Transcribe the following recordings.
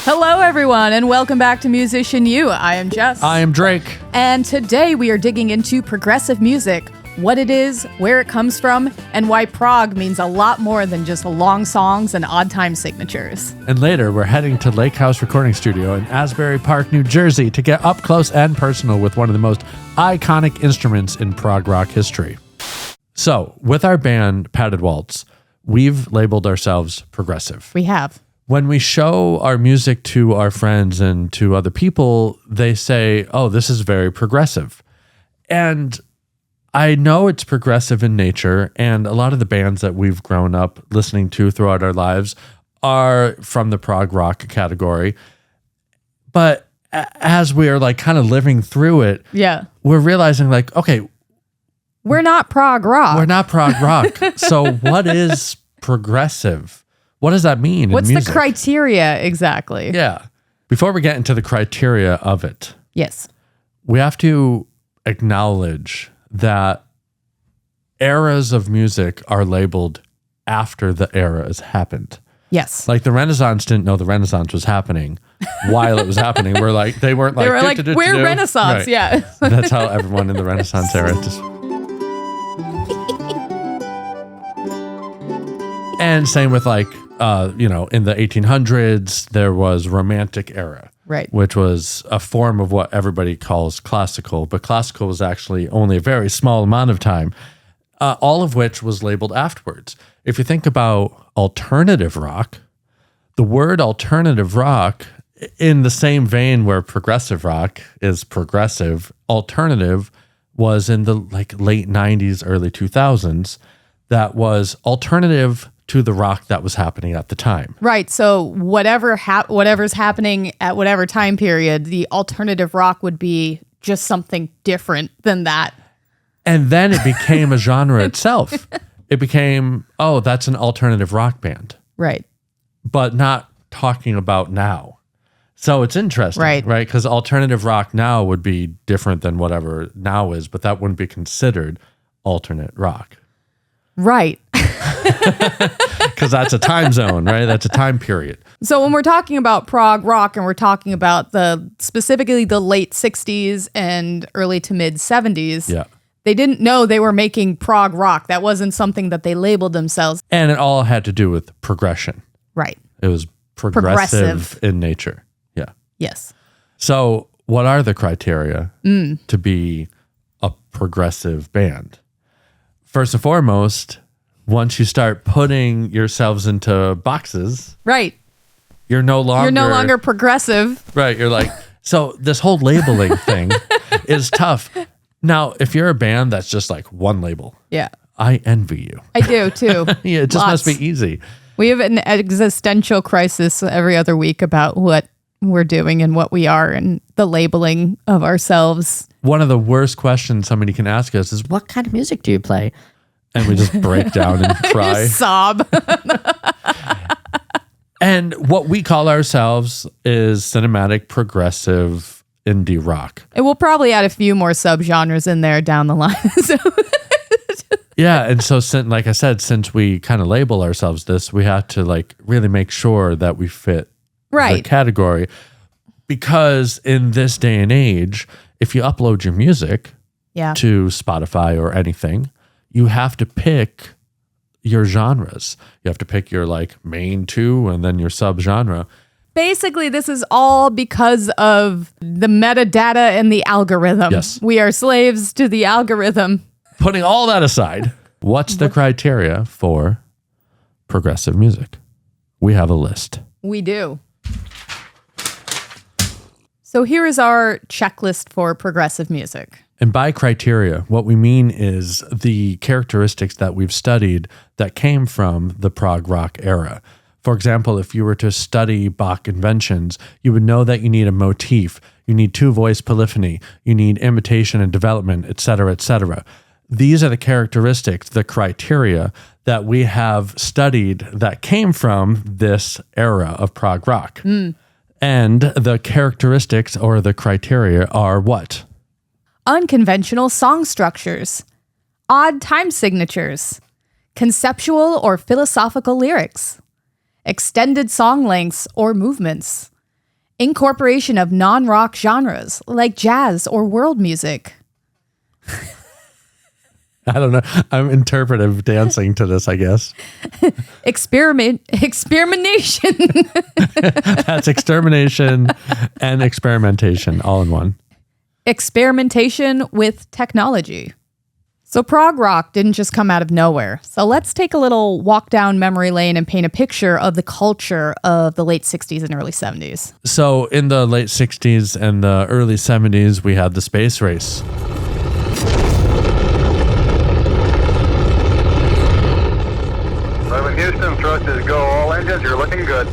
Hello, everyone, and welcome back to Musician U. I am Jess. I am Drake. And today we are digging into progressive music, what it is, where it comes from, and why prog means a lot more than just long songs and odd time signatures. And later, we're heading to Lakehouse Recording Studio in Asbury Park, New Jersey to get up close and personal with one of the most iconic instruments in prog rock history. So, with our band, Padded Waltz, we've labeled ourselves progressive. We have. When we show our music to our friends and to other people, they say, oh, this is very progressive. And I know it's progressive in nature, and a lot of the bands that we've grown up listening to throughout our lives are from the prog rock category. But as we're like kind of living through it, we're realizing like, okay, we're not prog rock. We're not prog rock. So what is progressive? What does that mean? What's in the music? criteria exactly? Yeah. Before we get into the criteria of it, Yes. we have to acknowledge that eras of music are labeled after the era has happened. Yes. Like the Renaissance didn't know the Renaissance was happening while it was happening. We're like, they weren't like, They were like, we're Renaissance. Right. Yeah. That's how everyone in the Renaissance era just. And same with like, in the 1800s, there was Romantic era. Right. Which was a form of what everybody calls classical, but classical was actually only a very small amount of time, all of which was labeled afterwards. If you think about alternative rock, the word alternative rock, in the same vein where progressive rock is progressive, alternative was in the like late 90s, early 2000s. That was alternative to the rock that was happening at the time. Right. So whatever's happening at whatever time period, the alternative rock would be just something different than that. And then it became a genre itself. It became, oh, that's an alternative rock band. Right. But not talking about now. So it's interesting, right? Because alternative rock now would be different than whatever now is, but that wouldn't be considered alternate rock. Right. Because that's a time zone, right? That's a time period. So when we're talking about prog rock and we're talking about specifically the late 60s and early to mid 70s, they didn't know they were making prog rock. That wasn't something that they labeled themselves. And it all had to do with progression. Right. It was progressive in nature. Yeah. Yes. So what are the criteria to be a progressive band? First and foremost, once you start putting yourselves into boxes, right, you're no longer progressive. Right, you're like, so this whole labeling thing is tough. Now, if you're a band that's just like one label, I envy you. I do too. Yeah, it just must be easy. We have an existential crisis every other week about what we're doing and what we are and the labeling of ourselves. One of the worst questions somebody can ask us is, what kind of music do you play? And we just break down and cry. Sob. And what we call ourselves is cinematic, progressive, indie rock. And we'll probably add a few more subgenres in there down the line. Yeah, and so like I said, since we kind of label ourselves this, we have to like really make sure that we fit the category. Because in this day and age, if you upload your music to Spotify or anything, you have to pick your genres. You have to pick your like main two and then your subgenre. Basically, this is all because of the metadata and the algorithm. Yes. We are slaves to the algorithm. Putting all that aside, what's the criteria for progressive music? We have a list. We do. So here is our checklist for progressive music. And by criteria, what we mean is the characteristics that we've studied that came from the prog rock era. For example, if you were to study Bach inventions, you would know that you need a motif, you need two-voice polyphony, you need imitation and development, etc., etc. These are the characteristics, the criteria that we have studied that came from this era of prog rock. And the characteristics or the criteria are what? Unconventional song structures, odd time signatures, conceptual or philosophical lyrics, extended song lengths or movements, Incorporation of non-rock genres like jazz or world music. I don't know. I'm interpretive dancing to this, I guess. Experimentation. That's extermination and experimentation all in one. Experimentation with technology. So prog rock didn't just come out of nowhere. So let's take a little walk down memory lane and paint a picture of the culture of the late 60s and early 70s. So in the late 60s and the early 70s, we had the space race. Houston, thrust is go. All engines, you're looking good.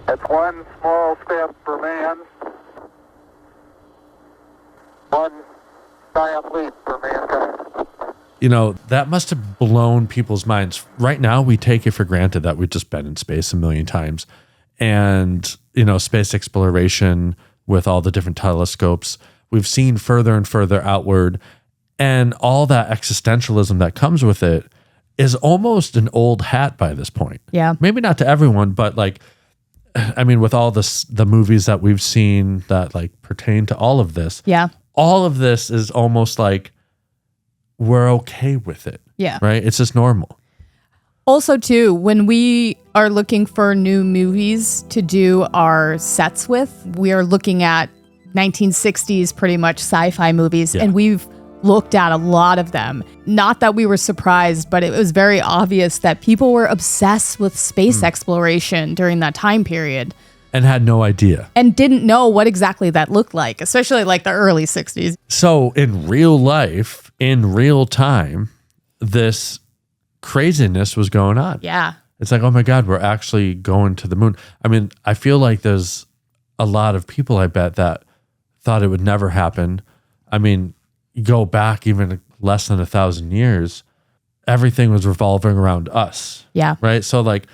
That's one small step for man, one giant leap for mankind. You know, that must have blown people's minds. Right now, we take it for granted that we've just been in space a million times. And, you know, space exploration with all the different telescopes, we've seen further and further outward. And all that existentialism that comes with it is almost an old hat by this point. Yeah. Maybe not to everyone, but like, I mean, with all the movies that we've seen that like pertain to all of this. Yeah. All of this is almost like we're okay with it. Yeah. Right? It's just normal. Also, too, when we are looking for new movies to do our sets with, we are looking at 1960s pretty much sci-fi movies, and we've looked at a lot of them. Not that we were surprised, but it was very obvious that people were obsessed with space exploration during that time period. And had no idea. And didn't know what exactly that looked like, especially like the early 60s. So in real life, in real time, this craziness was going on. Yeah. It's like, oh my God, we're actually going to the moon. I mean, I feel like there's a lot of people, I bet, that thought it would never happen. I mean, you go back even less than 1,000 years, everything was revolving around us. Yeah. Right. So like,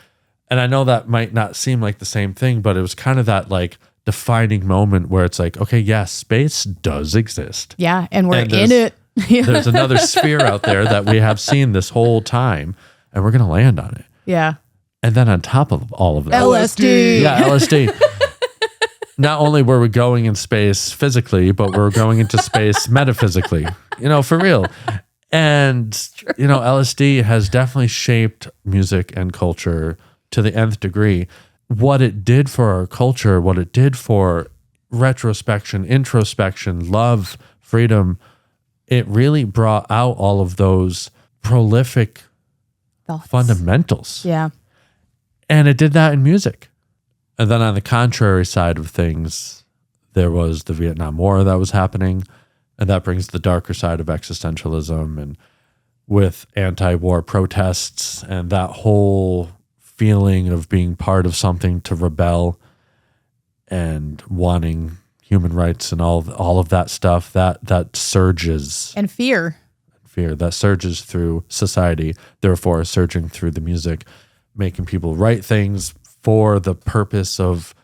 and I know that might not seem like the same thing, but it was kind of that like defining moment where it's like, okay, yes, space does exist. Yeah. And we're in it. There's another sphere out there that we have seen this whole time, and we're going to land on it. Yeah. And then on top of all of that, LSD. Yeah, LSD. Not only were we going in space physically, but we're going into space metaphysically, you know, for real. And, you know, LSD has definitely shaped music and culture to the nth degree. What it did for our culture, what it did for retrospection, introspection, love, freedom, it really brought out all of those prolific fundamentals. Yeah. And it did that in music. And then on the contrary side of things, there was the Vietnam War that was happening, and that brings the darker side of existentialism, and with anti-war protests and that whole feeling of being part of something to rebel and wanting human rights and all of that stuff, that surges. And fear that surges through society, therefore surging through the music, making people write things for the purpose of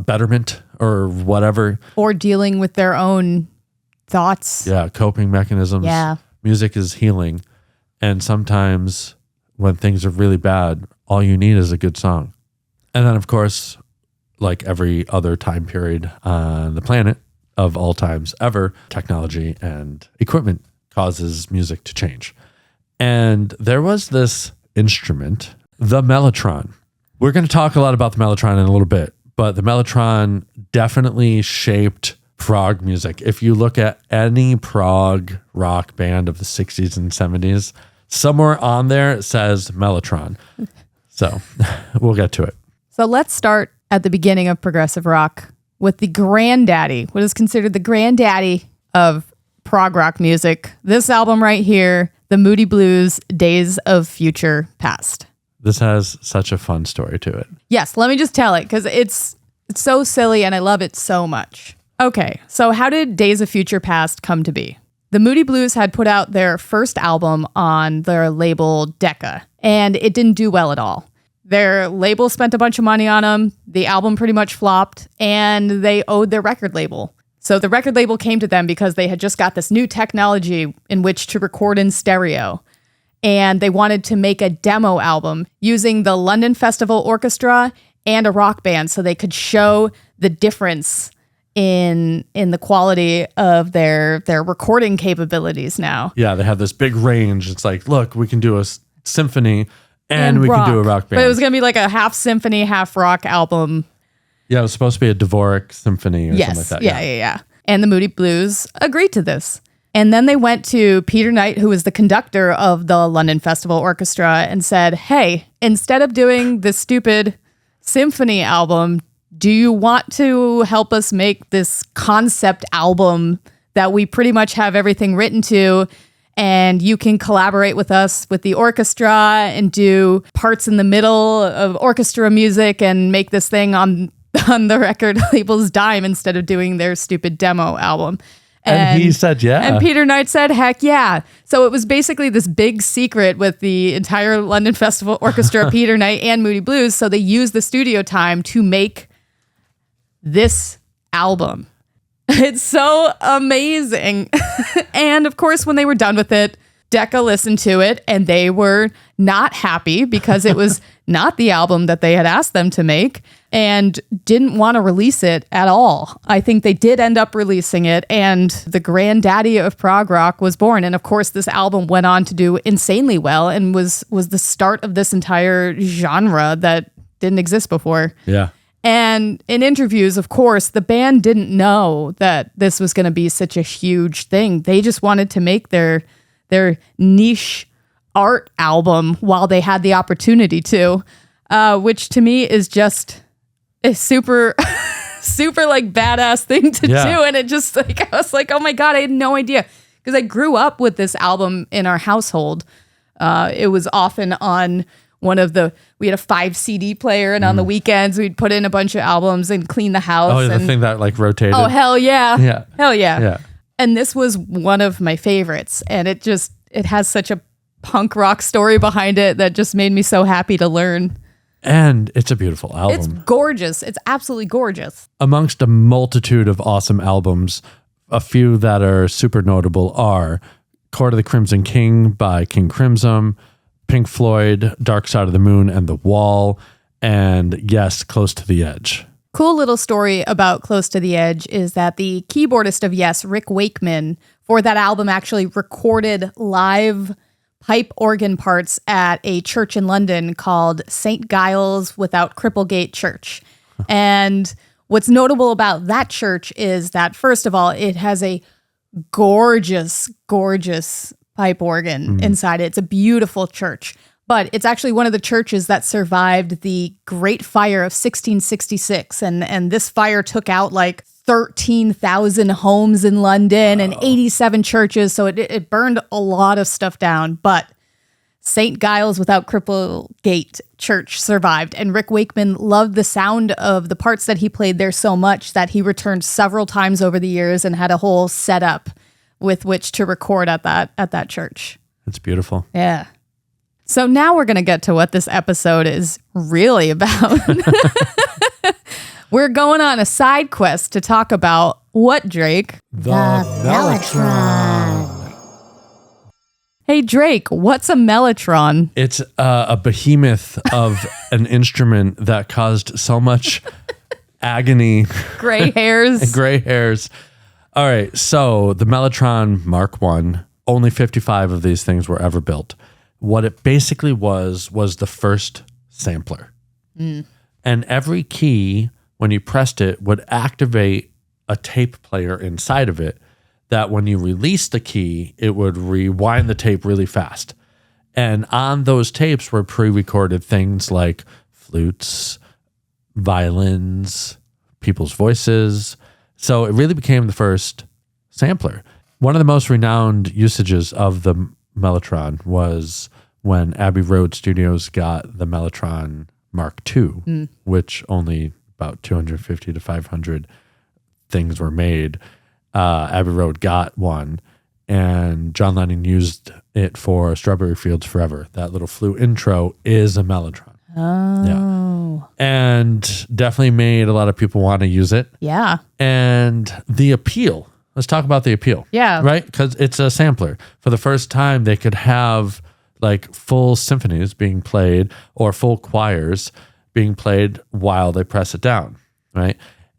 betterment or whatever. Or dealing with their own thoughts. Yeah, coping mechanisms. Yeah. Music is healing. And sometimes when things are really bad, all you need is a good song. And then, of course, like every other time period on the planet of all times ever, technology and equipment causes music to change. And there was this instrument, the Mellotron. We're going to talk a lot about the Mellotron in a little bit, but the Mellotron definitely shaped prog music. If you look at any prog rock band of the 60s and 70s, somewhere on there it says Mellotron. So we'll get to it. So let's start at the beginning of progressive rock with the granddaddy, what is considered the granddaddy of prog rock music. This album right here, the Moody Blues, Days of Future Past. This has such a fun story to it. Yes, let me just tell it because it's so silly and I love it so much. Okay, so how did Days of Future Past come to be? The Moody Blues had put out their first album on their label Decca, and it didn't do well at all. Their label spent a bunch of money on them, the album pretty much flopped, and they owed their record label. So the record label came to them because they had just got this new technology in which to record in stereo. and they wanted to make a demo album using the London Festival Orchestra and a rock band so they could show the difference in the quality of their recording capabilities now. Yeah, they have this big range. It's like, look, we can do a symphony and we can do a rock band. But it was going to be like a half symphony, half rock album. Yeah, it was supposed to be a Dvorak symphony or something like that. Yeah. And the Moody Blues agreed to this. And then they went to Peter Knight, who was the conductor of the London Festival Orchestra, and said, hey, instead of doing this stupid symphony album, do you want to help us make this concept album that we pretty much have everything written to, and you can collaborate with us with the orchestra and do parts in the middle of orchestra music and make this thing on the record label's dime instead of doing their stupid demo album. And he said, yeah. And Peter Knight said, heck yeah. So it was basically this big secret with the entire London Festival Orchestra, Peter Knight and Moody Blues. So they used the studio time to make this album. It's so amazing. And of course, when they were done with it, Decca listened to it and they were not happy because it was not the album that they had asked them to make and didn't want to release it at all. I think they did end up releasing it, and the granddaddy of prog rock was born. And of course, this album went on to do insanely well and was the start of this entire genre that didn't exist before. Yeah. And in interviews, of course, the band didn't know that this was going to be such a huge thing. They just wanted to make their niche art album while they had the opportunity to, which to me is just a super, super like badass thing to do. And it just like, I was like, oh my God, I had no idea. Because I grew up with this album in our household. It was often on we had a 5 CD player, and on the weekends we'd put in a bunch of albums and clean the house. Oh, the thing that like rotated. Oh, hell yeah. Yeah. Hell yeah. Yeah. And this was one of my favorites. And it has such a punk rock story behind it that just made me so happy to learn. And it's a beautiful album. It's gorgeous. It's absolutely gorgeous. Amongst a multitude of awesome albums, a few that are super notable are Court of the Crimson King by King Crimson, Pink Floyd, Dark Side of the Moon and The Wall, and yes, Close to the Edge. Cool little story about Close to the Edge is that the keyboardist of Yes, Rick Wakeman, for that album actually recorded live pipe organ parts at a church in London called St. Giles-without-Cripplegate Church. And what's notable about that church is that, first of all, it has a gorgeous, gorgeous pipe organ inside it. It's a beautiful church. But it's actually one of the churches that survived the Great Fire of 1666. And this fire took out like 13,000 homes in London and 87 churches. So it burned a lot of stuff down. But St. Giles-without-Cripplegate Church survived. And Rick Wakeman loved the sound of the parts that he played there so much that he returned several times over the years and had a whole setup with which to record at that church. It's beautiful. Yeah. So now we're going to get to what this episode is really about. We're going on a side quest to talk about what, Drake? The Mellotron. Hey, Drake, what's a Mellotron? It's a behemoth of an instrument that caused so much agony. Gray hairs. And gray hairs. All right, so the Mellotron Mark I, only 55 of these things were ever built. What it basically was the first sampler. And every key, when you pressed it, would activate a tape player inside of it that when you released the key, it would rewind the tape really fast. And on those tapes were pre-recorded things like flutes, violins, people's voices. So it really became the first sampler. One of the most renowned usages of the Mellotron was when Abbey Road Studios got the Mellotron Mark II, which only about 250 to 500 things were made. Abbey Road got one, and John Lennon used it for Strawberry Fields Forever. That little flute intro is a Mellotron. Oh. Yeah. And definitely made a lot of people want to use it. Yeah. And the appeal. Let's talk about the appeal. Yeah. Right? Because it's a sampler. For the first time, they could have like full symphonies being played or full choirs being played while they press it down, right?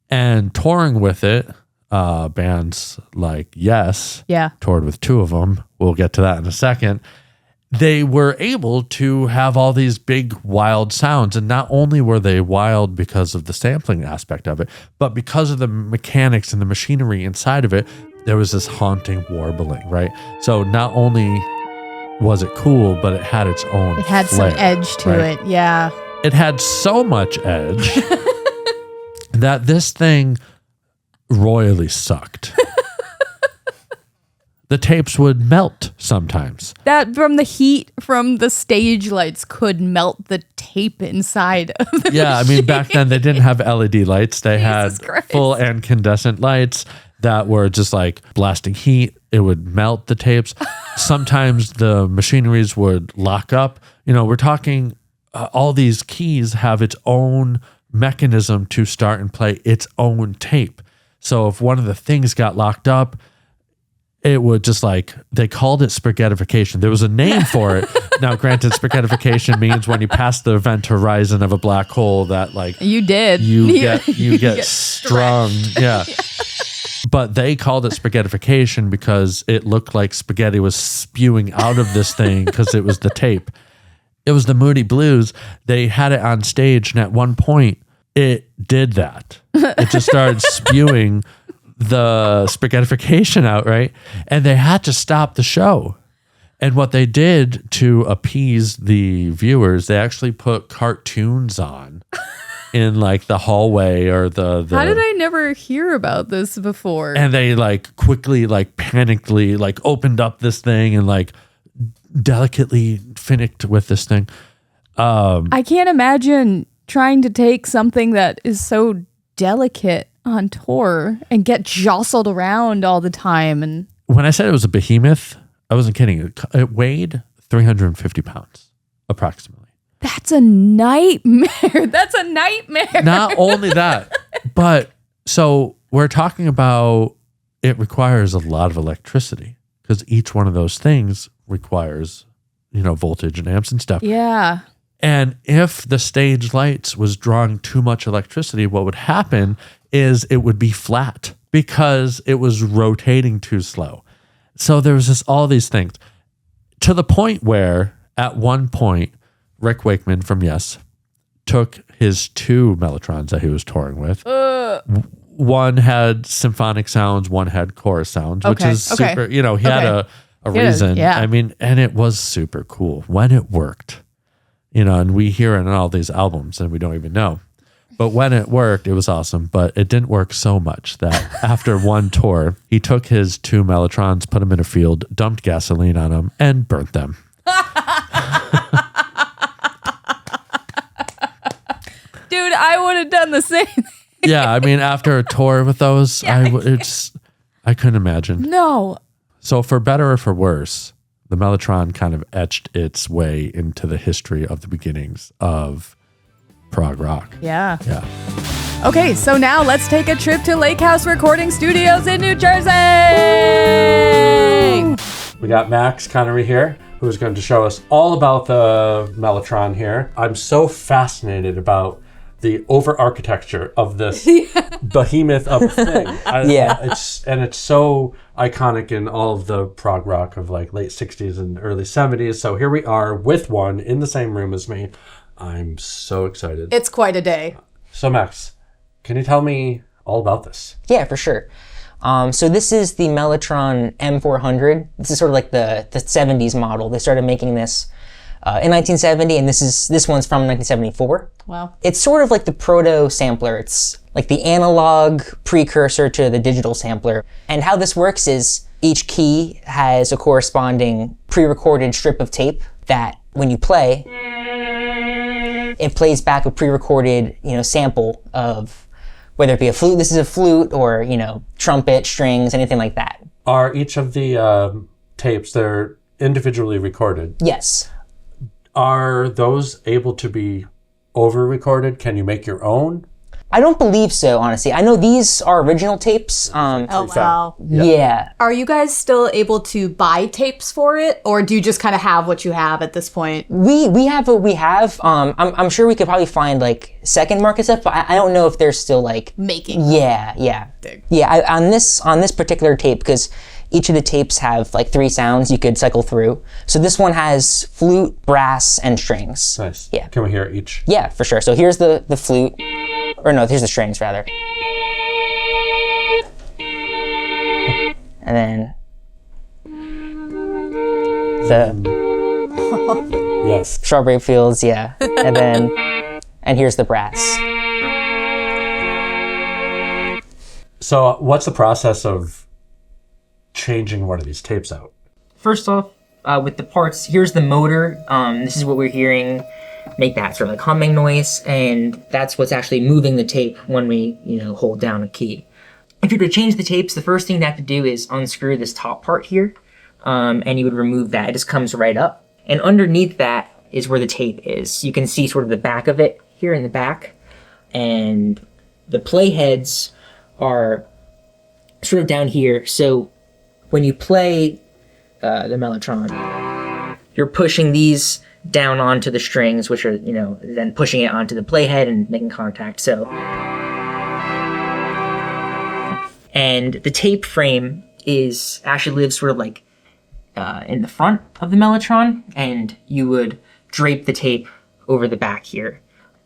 And touring with it, bands like Yes, toured with 2 of them. We'll get to that in a second. They were able to have all these big wild sounds, and not only were they wild because of the sampling aspect of it, but because of the mechanics and the machinery inside of it, there was this haunting warbling, right? So not only was it cool, but it had its own It had flair, some edge to right? it, yeah. It had so much edge that this thing royally sucked. The tapes would melt sometimes. That from the heat from the stage lights could melt the tape inside of the machine. I mean, back then they didn't have LED lights. They had full incandescent lights that were just like blasting heat. It would melt the tapes. Sometimes the machineries would lock up. You know, we're talking all these keys have its own mechanism to start and play its own tape. So if one of the things got locked up, it would just like, they called it spaghettification. There was a name for it. Now, granted, spaghettification means when you pass the event horizon of a black hole that like you did. You get strung. Yeah. But they called it spaghettification because it looked like spaghetti was spewing out of this thing because it was the tape. It was the Moody Blues. They had it on stage, and at one point, it did that. It just started spewing the spaghettification out, right? And they had to stop the show. And what they did to appease the viewers, they actually put cartoons on in like the hallway or the How did I never hear about this before? And they like quickly, like panically, like opened up this thing and like delicately finished with this thing. I can't imagine trying to take something that is so delicate on tour and get jostled around all the time. And when I said it was a behemoth, I wasn't kidding. It weighed 350 pounds, approximately. That's a nightmare. That's a nightmare. Not only that, but so we're talking about it requires a lot of electricity because each one of those things requires, you know, voltage and amps and stuff. Yeah. And if the stage lights was drawing too much electricity, what would happen is it would be flat because it was rotating too slow. So there was just all these things to the point where at one point, Rick Wakeman from Yes took his 2 Mellotrons that he was touring with. One had symphonic sounds, one had chorus sounds, which is super, you know, he had a reason. Yeah. I mean, and it was super cool when it worked, you know, and we hear it in all these albums and we don't even know. But when it worked, it was awesome. But it didn't work so much that after one tour, he took his 2 Mellotrons, put them in a field, dumped gasoline on them, and burnt them. Dude, I would have done the same thing. Yeah, I mean, after a tour with those, I couldn't imagine. No. So for better or for worse, the Mellotron kind of etched its way into the history of the beginnings of prog rock. Yeah. Yeah. Okay, so now let's take a trip to Lakehouse Recording Studios in New Jersey. We got Max Connery here, who's going to show us all about the Mellotron here. I'm so fascinated about the over-architecture of this behemoth of a thing. It's so iconic in all of the prog rock of like late 60s and early 70s. So here we are with one in the same room as me. I'm so excited. It's quite a day. So Max, can you tell me all about this? Yeah, for sure. So this is the Mellotron M400. This is sort of like the 70s model. They started making this in 1970, and this one's from 1974. Wow. It's sort of like the proto sampler. It's like the analog precursor to the digital sampler. And how this works is each key has a corresponding pre-recorded strip of tape that when you play, it plays back a pre-recorded, sample of whether it be a flute. This is a flute, or trumpet, strings, anything like that. Are each of the tapes, they're individually recorded? Yes. Are those able to be over-recorded? Can you make your own? I don't believe so, honestly. I know these are original tapes. Oh, wow. Yeah. Are you guys still able to buy tapes for it, or do you just kind of have what you have at this point? We have what we have. I'm sure we could probably find like second market stuff, but I don't know if they're still like Making. Yeah. On this particular tape, because each of the tapes have like 3 sounds you could cycle through. So this one has flute, brass, and strings. Nice. Yeah. Can we hear each? Yeah, for sure. So here's the flute, or no, here's the strings rather. And then the Yes. Strawberry Fields, yeah. And here's the brass. So what's the process of changing one of these tapes out? First off, with the parts, here's the motor. This is what we're hearing make that sort of like humming noise, and that's what's actually moving the tape when we, hold down a key. If you were to change the tapes, the first thing you have to do is unscrew this top part here, and you would remove that. It just comes right up. And underneath that is where the tape is. You can see sort of the back of it here in the back, and the playheads are sort of down here. So when you play the Mellotron, you're pushing these down onto the strings, which are, then pushing it onto the playhead and making contact. So, and the tape frame actually lives sort of like in the front of the Mellotron, and you would drape the tape over the back here.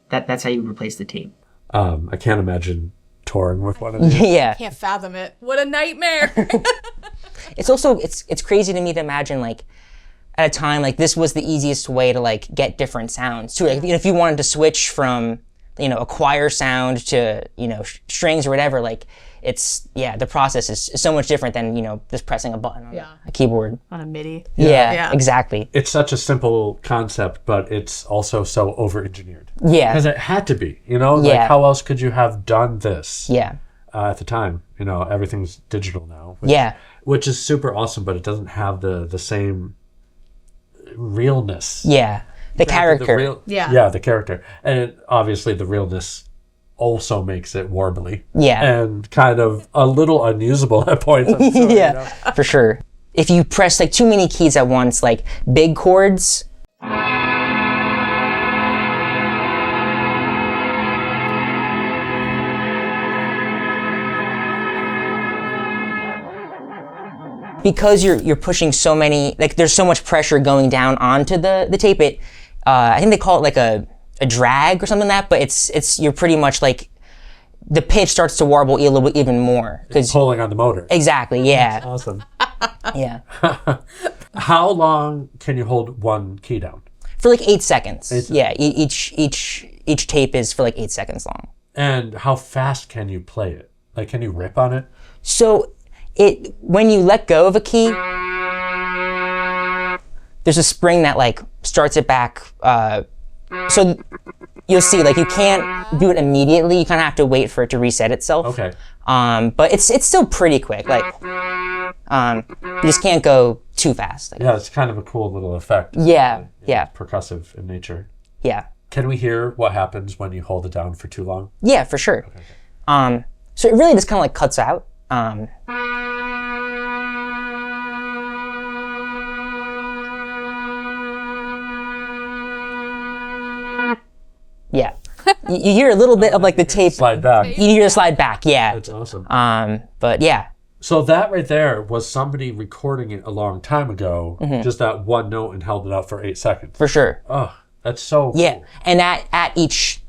That's how you would replace the tape. I can't imagine touring with one of these. Yeah. Can't fathom it. What a nightmare. It's also, it's crazy to me to imagine, like, at a time, like, this was the easiest way to, like, get different sounds, too. Like, if you wanted to switch from, a choir sound to, strings or whatever, like, the process is so much different than, just pressing a button on a keyboard. On a MIDI. Yeah, exactly. It's such a simple concept, but it's also so over-engineered. Yeah. Because it had to be, Like, how else could you have done this? Yeah. At the time, everything's digital now. Which is super awesome, but it doesn't have the same realness. Yeah. The character. The character. And obviously the realness also makes it warbly. Yeah. And kind of a little unusable at points. I'm sorry, For sure. If you press like too many keys at once, like big chords, because you're pushing so many, like there's so much pressure going down onto the tape, I think they call it like a drag or something like that, but it's you're pretty much like, the pitch starts to warble a little bit even more. It's pulling on the motor. Exactly, yeah. That's awesome. Yeah. How long can you hold one key down? For like 8 seconds. Yeah, each tape is for like 8 seconds long. And how fast can you play it? Like, can you rip on it? So, when you let go of a key, there's a spring that like starts it back. So you'll see, like, you can't do it immediately. You kind of have to wait for it to reset itself. Okay. But it's still pretty quick. Like, you just can't go too fast. Yeah, it's kind of a cool little effect. Yeah. Percussive in nature. Yeah. Can we hear what happens when you hold it down for too long? Yeah, for sure. Okay. So it really just kind of like cuts out. Yeah. You hear a little bit of like the tape. Slide back. You hear it slide back, yeah. That's awesome. But yeah. So that right there was somebody recording it a long time ago, just that one note, and held it out for 8 seconds. For sure. Oh, that's so cool. Yeah. And at each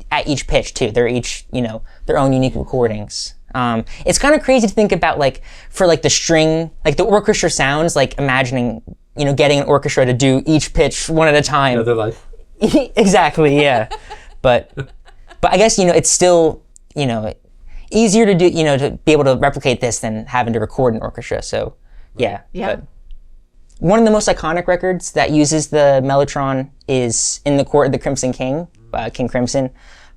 pitch too. They're each, their own unique recordings. It's kind of crazy to think about, like, for like the string, like the orchestra sounds, like imagining, getting an orchestra to do each pitch one at a time. Yeah, they're like exactly, yeah. But I guess, it's still, easier to do, to be able to replicate this than having to record an orchestra. So, yeah. But one of the most iconic records that uses the Mellotron is In the Court of the Crimson King, King Crimson.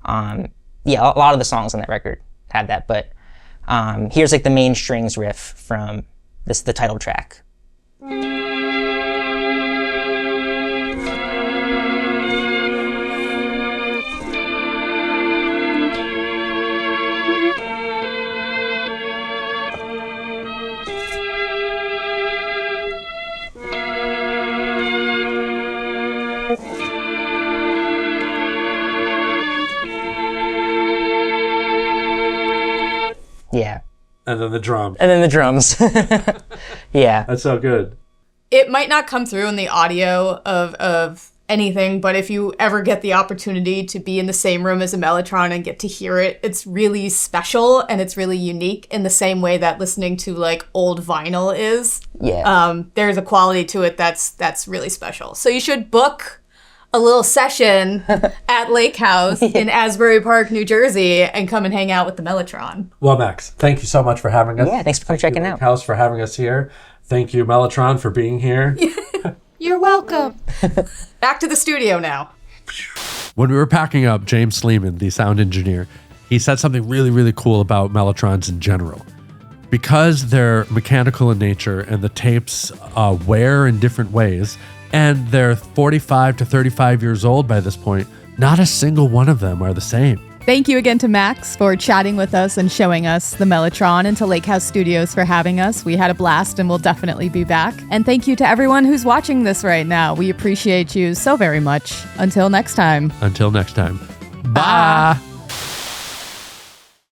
A lot of the songs on that record had that, but here's like the main strings riff from the title track. Yeah. And then the drums. And then the drums. Yeah. That's so good. It might not come through in the audio of anything, but if you ever get the opportunity to be in the same room as a Mellotron and get to hear it, it's really special and it's really unique in the same way that listening to like old vinyl is. Yeah. There's a quality to it that's really special. So you should book a little session at Lakehouse in Asbury Park, New Jersey, and come and hang out with the Mellotron. Well, Max, thank you so much for having us. Yeah, thanks for coming checking out. Lakehouse for having us here. Thank you, Mellotron, for being here. You're welcome. Back to the studio now. When we were packing up, James Sleeman, the sound engineer, he said something really, really cool about Mellotrons in general. Because they're mechanical in nature and the tapes wear in different ways, and they're 45 to 35 years old by this point, not a single one of them are the same. Thank you again to Max for chatting with us and showing us the Mellotron, and to Lakehouse Studios for having us. We had a blast and we'll definitely be back. And thank you to everyone who's watching this right now. We appreciate you so very much. Until next time. Until next time. Bye.